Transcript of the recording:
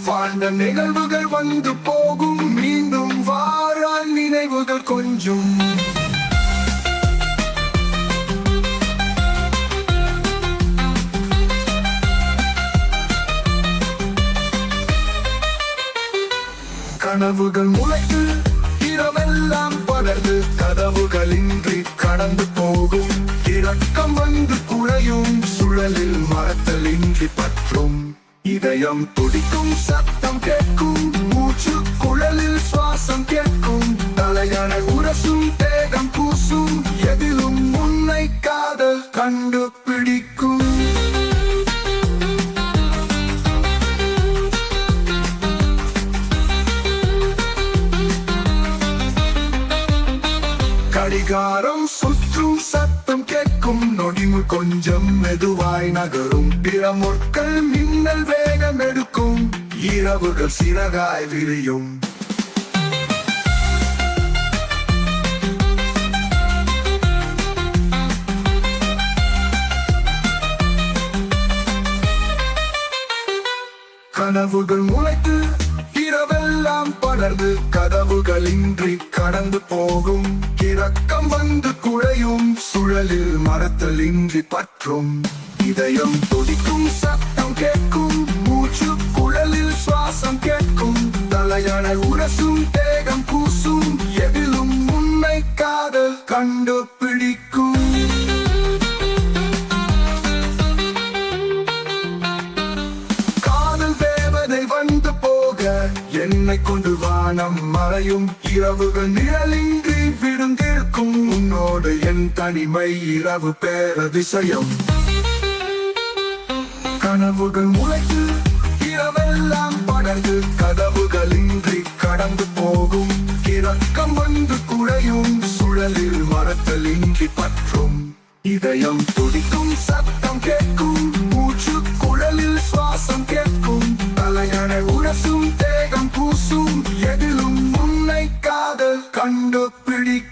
வாழ்ந்த நிகழ்வுகள் வந்து போகும், மீண்டும் வாரா நினைவுகள் கொஞ்சம். கனவுகள் முளைத்து இரவெல்லாம் படர்ந்து, கதவுகளின்றி கடந்து போகும். இரக்கம் வந்து குறையும், சுழலில் மறத்தலின்றி பற்றும். இதயம் துடிக்கும், சத்தம் கேட்கும், மூச்சு குழலில் சுவாசம் கேட்கும். தலையணை உரசும், தேகம் பூசும், எதிலும் உன்னை காதல் கண்டுபிடிக்கும். கடிகாரம் சுற்றும், சத்தம் கேட்கும், நொடிமுள் கொஞ்சம் மெதுவாய் நகரும். பிறமுற்கள் மின்னல் வேகம் எடுக்கும், இரவுகள் சிறகாய் விரியும். கனவுகள் முளைத்து இரவெல்லாம் படர்ந்து, கதவுகளின்றி கடந்து போகும். இரக்கம் வந்து குழையும், சுழலில் மறத்தலின்றி பற்றும். இதயம் துடிக்கும், சத்தம் கேட்கும், மூச்சு குழலில் சுவாசம் கேட்கும். தலையணை உரசும், தேகம் பூசும், எதிலும் உன்னை காதல் கண்டுபிடிக்கும். என்னை கொண்டு வானம் மறையும், இரவுகள் நிழலின்றி விடுந்திருக்கும். உன்னோடு என் தனிமை இரவு பேரதிசயம். கனவுகள் முளைத்து இரவெல்லாம் படர்ந்து, கதவுகளின்றி கடந்து போகும். இரக்கம் வந்து குழையும், சுழலில் மறத்தலின்றி பற்றும். இதயம் துடிக்கும், சத்தம் கேட்கும், மூச்சு குழலில் சுவாசம் கேட்கும். தலையணை உரசும், தேகம் பூசும், எதிலும் உன்னை காதல் கண்டுபிடிக்கும்.